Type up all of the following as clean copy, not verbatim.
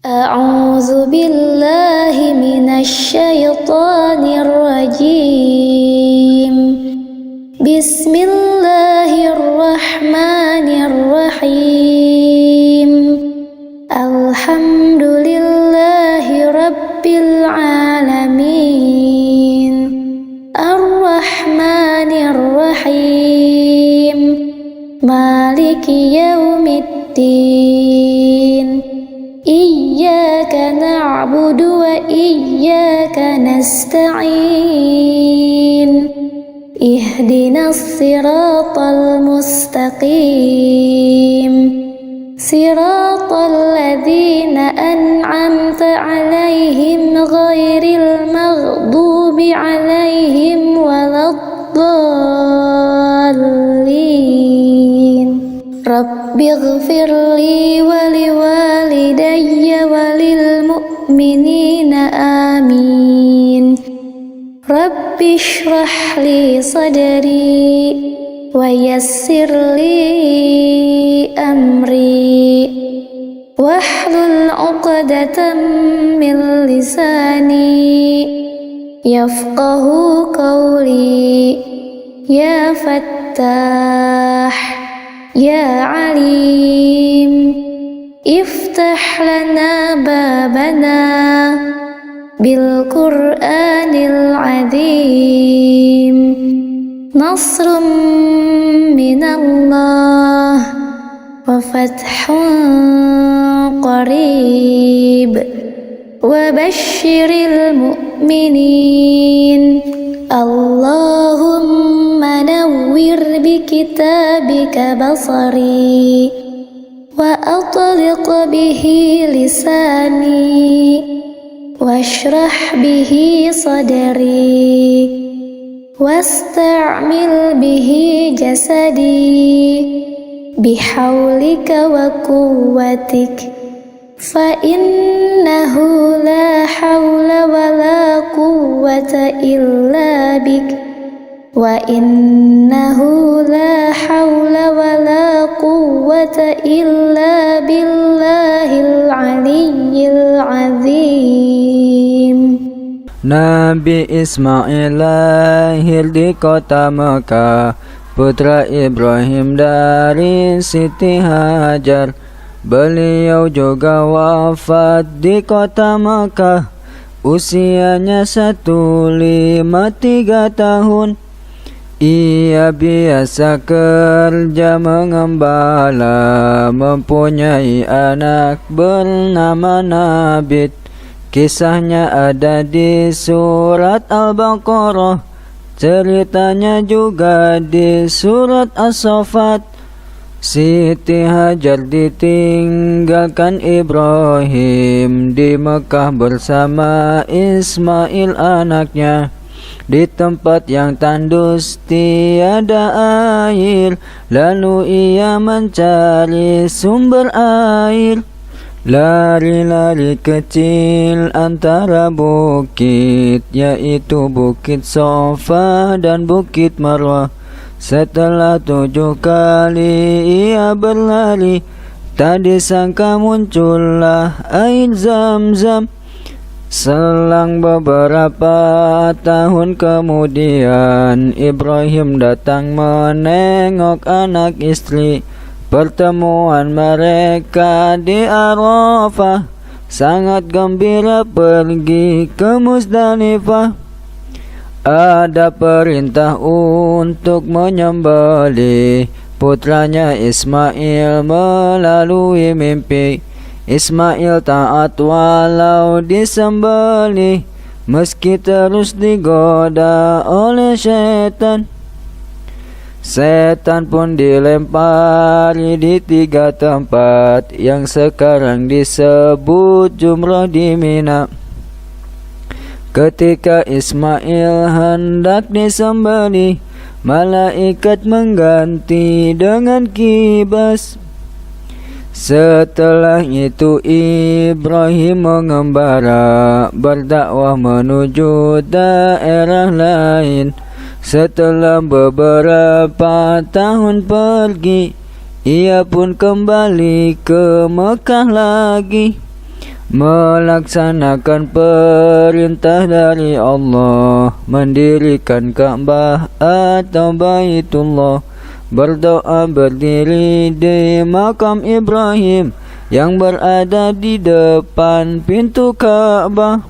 أعوذ بالله من الشيطان الرجيم بسم الله الرحمن الرحيم الحمد لله رب العالمين الرحمن الرحيم مالك يوم الدين إياك نعبد وإياك نستعين اهدنا الصراط المستقيم صراط الذين أنعمت عليهم غير المغضوب عليهم ولا الضالين رب اغفر لي ولوالدي وللمؤمنين آمين رب اشرح لي صدري ويسر لي أمري واحلل عقدة من لساني يفقه قولي يا فتاح يا عليم افتح لنا بابنا بالقرآن العظيم نصر من الله وفتح قريب وبشر المؤمنين اللهم نور بكتابك بصري وأطلق به لساني واشرح به صدري واستعمل به جسدي بحولك وقوتك فإنه لا حول ولا قوة إلا بك وإنه لا حول ولا قوة إلا بالله العلي العظيم. Nabi Ismail lahir di kota Mekah, putra Ibrahim dari Siti Hajar. Beliau juga wafat di kota Mekah, usianya 153 tahun. Ia biasa kerja mengembala, mempunyai anak bernama Nabit. Kisahnya ada di surat Al-Baqarah, ceritanya juga di surat As-Saffat. Siti Hajar ditinggalkan Ibrahim di Mekah bersama Ismail anaknya, di tempat yang tandus tiada air. Lalu ia mencari sumber air. Lari-lari kecil antara bukit, yaitu Bukit Sofa dan Bukit Marwah. Setelah 7 kali ia berlari, tak disangka muncullah air Zam-Zam. Selang beberapa tahun kemudian, Ibrahim datang menengok anak istri. Pertemuan mereka di Arafah, sangat gembira pergi ke Muzdalifah. Ada perintah untuk menyembelih putranya Ismail melalui mimpi. Ismail taat walau disembelih, meski terus digoda oleh setan. Setan pun dilempari di 3 tempat yang sekarang disebut Jumrah di Mina. Ketika Ismail hendak disembelih, malaikat mengganti dengan kibas. Setelah itu Ibrahim mengembara, berdakwah menuju daerah lain. Setelah beberapa tahun pergi, ia pun kembali ke Mekah lagi. melaksanakan perintah dari Allah, mendirikan Ka'bah atau Baitullah, berdoa berdiri di makam Ibrahim yang berada di depan pintu Ka'bah,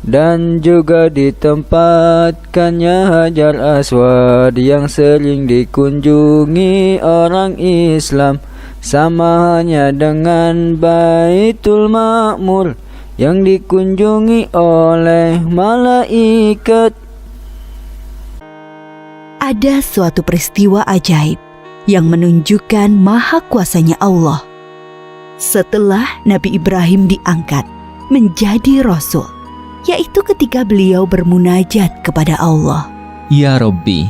dan juga ditempatkannya Hajar Aswad yang sering dikunjungi orang Islam, sama halnya dengan Baitul Ma'mur yang dikunjungi oleh malaikat. Ada suatu peristiwa ajaib yang menunjukkan maha kuasanya Allah. Setelah Nabi Ibrahim diangkat menjadi Rasul, yaitu ketika beliau bermunajat kepada Allah. Ya Robbi,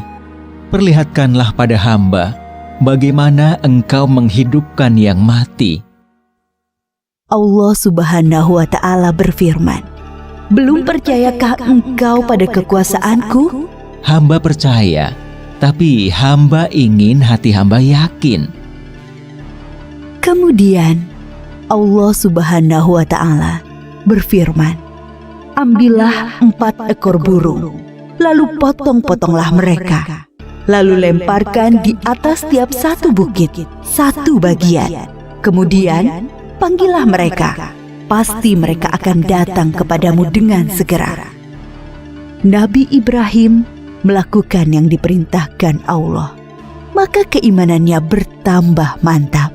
perlihatkanlah pada hamba bagaimana engkau menghidupkan yang mati. Allah Subhanahu wa Ta'ala berfirman, belum percayakah engkau pada kekuasaanku? Hamba percaya, tapi hamba ingin hati hamba yakin. Kemudian Allah Subhanahu wa Ta'ala berfirman, ambillah 4 ekor burung, lalu potong-potonglah mereka, lalu lemparkan di atas tiap satu bukit, satu bagian. Kemudian panggillah mereka, pasti mereka akan datang kepadamu dengan segera. Nabi Ibrahim melakukan yang diperintahkan Allah, maka keimanannya bertambah mantap.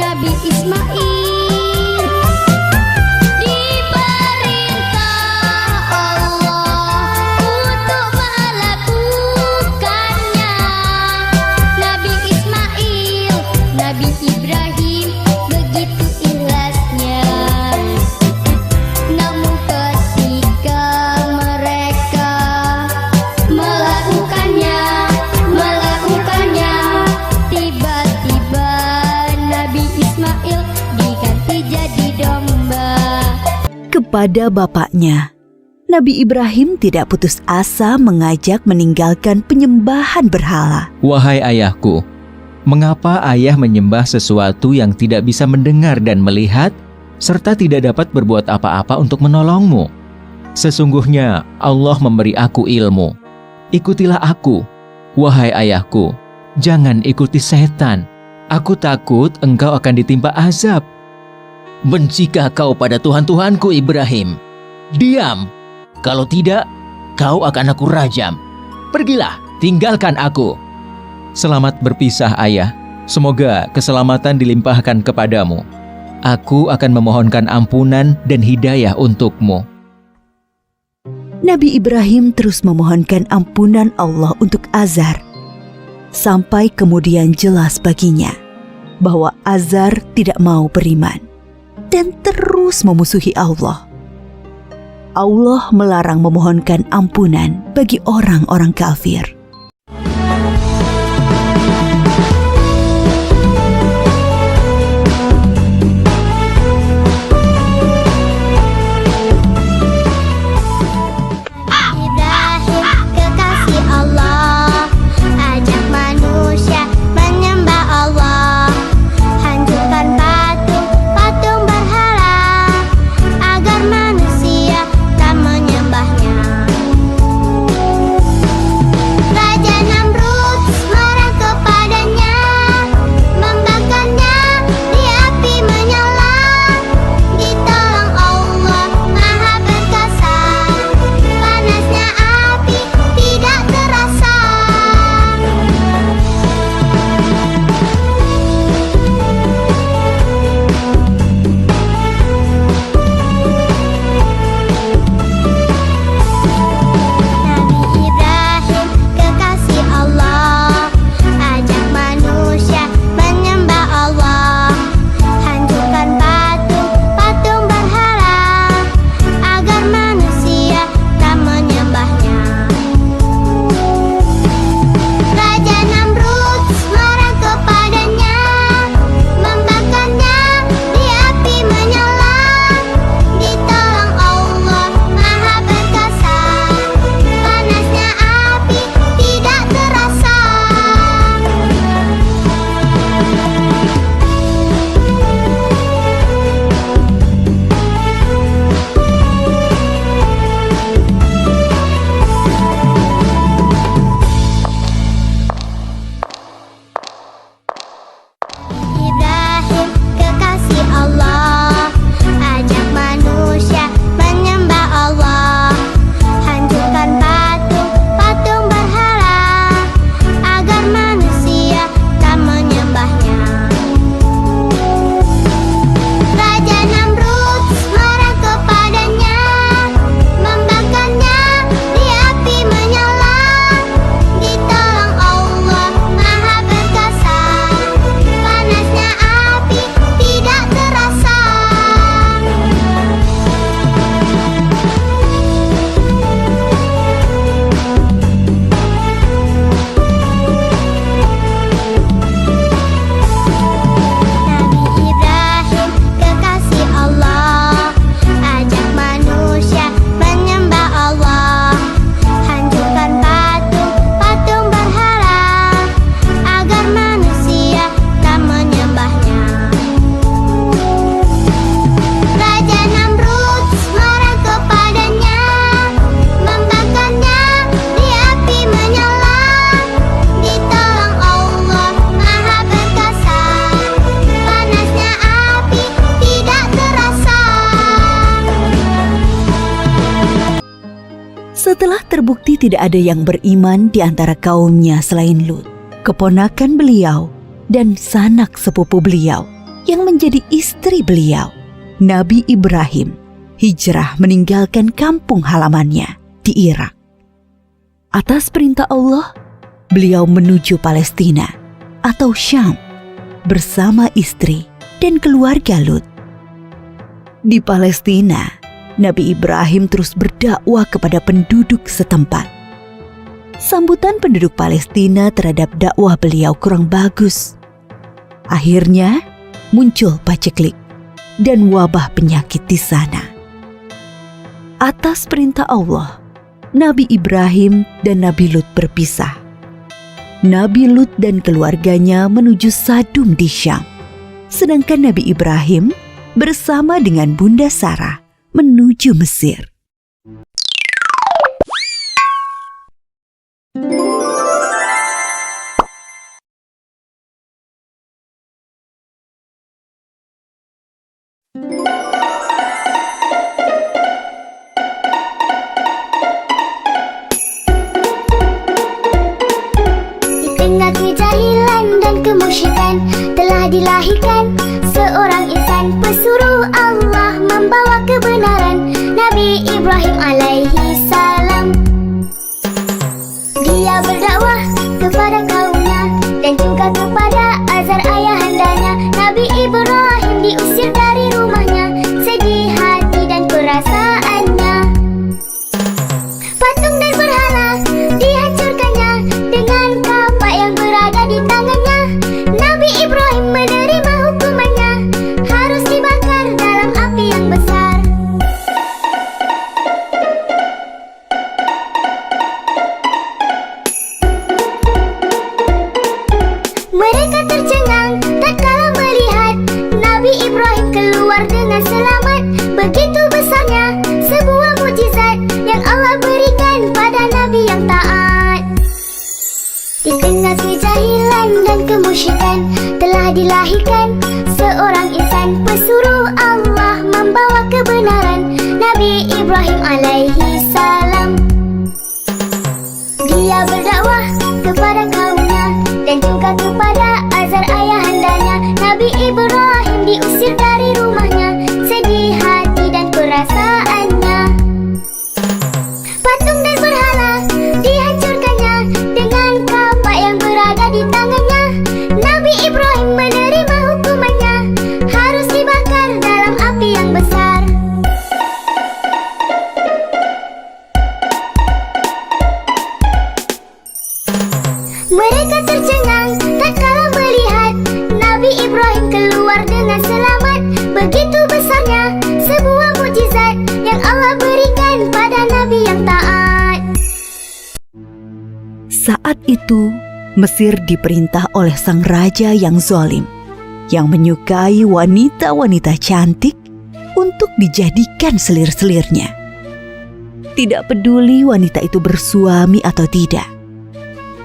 Nabi Ismail diperintah Allah untuk melakukannya. Nabi Ismail, Nabi Ibrahim begitu ikhlasnya. Namun ketika mereka melakukannya, tiba-tiba Nabi Ismail diganti jadi domba. Kepada bapaknya, Nabi Ibrahim tidak putus asa mengajak meninggalkan penyembahan berhala. Wahai ayahku, mengapa ayah menyembah sesuatu yang tidak bisa mendengar dan melihat, serta tidak dapat berbuat apa-apa untuk menolongmu? Sesungguhnya Allah memberi aku ilmu. Ikutilah aku, wahai ayahku. Jangan ikuti setan. Aku takut engkau akan ditimpa azab. Bencikah kau pada Tuhan-Tuhanku Ibrahim? Diam. Kalau tidak, kau akan aku rajam. Pergilah, tinggalkan aku. Selamat berpisah, ayah. Semoga keselamatan dilimpahkan kepadamu. Aku akan memohonkan ampunan dan hidayah untukmu. Nabi Ibrahim terus memohonkan ampunan Allah untuk Azar. Sampai kemudian jelas baginya bahwa Azar tidak mau beriman dan terus memusuhi Allah. Allah melarang memohonkan ampunan bagi orang-orang kafir. Ibrahim kekasih Allah, ajak manusia menyembah Allah. Hancurkan patung berhala, agar manusia tak menyembahnya. Raja Namrud marah kepadanya, membakarnya di api menyala. Ditolong Allah Maha Perkasa, panasnya api tidak terasa. Nabi Ibrahim kekasih Allah, ajak manusia menyembah Allah. Hancurkan patung berhala, agar manusia tak menyembahnya. Raja Namrud marah kepadanya, membakarnya di api menyala. Ditolong Allah Maha Perkasa, panasnya api tidak terasa. Ibrahim kekasih Allah, ajak manusia menyembah Allah. Hancurkan patung berhala, agar manusia tak menyembahnya. Raja Namrud marah kepadanya, membakarnya di api menyala. Ditolong Allah Maha Perkasa, panasnya api tidak terasa. Nabi Ibrahim kekasih Allah, ajak manusia menyembah Allah. Hancurkan patung berhala, agar manusia tak menyembahnya. Raja Namrud marah kepadanya, membakarnya di api menyala. Ditolong Allah Maha Perkasa, panasnya api tidak terasa. Setelah terbukti tidak ada yang beriman di antara kaumnya selain Lut, keponakan beliau dan sanak sepupu beliau, yang menjadi istri beliau, Nabi Ibrahim, hijrah meninggalkan kampung halamannya di Irak. Atas perintah Allah, beliau menuju Palestina atau Syam bersama istri dan keluarga Lut. Di Palestina, Nabi Ibrahim terus berdakwah kepada penduduk setempat. Sambutan penduduk Palestina terhadap dakwah beliau kurang bagus. Akhirnya muncul paceklik dan wabah penyakit di sana. Atas perintah Allah, Nabi Ibrahim dan Nabi Lut berpisah. Nabi Lut dan keluarganya menuju Sadum di Syam, sedangkan Nabi Ibrahim bersama dengan Bunda Sarah menuju Mesir. Di tengah kejahilan dan kemusyrikan telah dilahirkan seorang insan pesuruh Allah membawa kebenaran, Nabi Ibrahim alaihi salam. Dia berdakwah kepada kaumnya dan juga kepada azar ayahandanya. Nabi Ibrahim diusir dari rumahnya, sedih hati dan perasaannya. Patung dan berhala dihancurkannya dengan kapak yang berada di tangannya. Nabi Ibrahim menerima hukumannya, harus dibakar dalam api yang besar. Mereka tercengang tatkala melihat Nabi Ibrahim keluar dengan selamat. Begitu besarnya sebuah mukjizat yang Allah berikan pada Nabi yang taat. Di tengah kejahilan dan kemusyrikan telah dilahirkan seorang insan pesuruh Allah membawa kebenaran, Nabi Ibrahim alaihi salam. Dia berdakwah kepada kaumnya dan juga kepada azar ayahandanya. Nabi Ibrahim diusir dari rumahnya, sedih hati dan perasaannya. Patung dan berhala dihancurkannya dengan kapak yang berada di tangannya. Nabi Ibrahim menerima hukumannya, harus dibakar dalam api yang besar. Mereka tercengang tatkala melihat Nabi Ibrahim keluar dengan selamat. Begitu besarnya sebuah mukjizat yang Allah berikan pada Nabi yang taat. Saat itu, Mesir diperintah oleh sang raja yang zalim, yang menyukai wanita-wanita cantik untuk dijadikan selir-selirnya. Tidak peduli wanita itu bersuami atau tidak.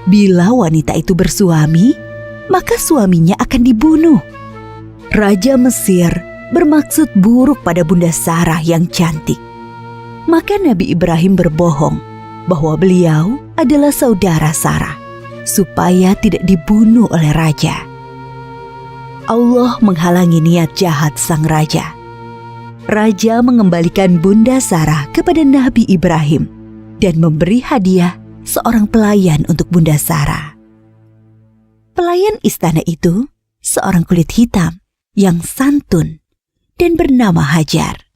Bila wanita itu bersuami, maka suaminya akan dibunuh. Raja Mesir bermaksud buruk pada Bunda Sarah yang cantik. Maka Nabi Ibrahim berbohong bahwa beliau adalah saudara Sarah, supaya tidak dibunuh oleh raja. Allah menghalangi niat jahat sang raja. Raja mengembalikan Bunda Sarah kepada Nabi Ibrahim dan memberi hadiah seorang pelayan untuk Bunda Sarah. Pelayan istana itu seorang kulit hitam yang santun dan bernama Hajar.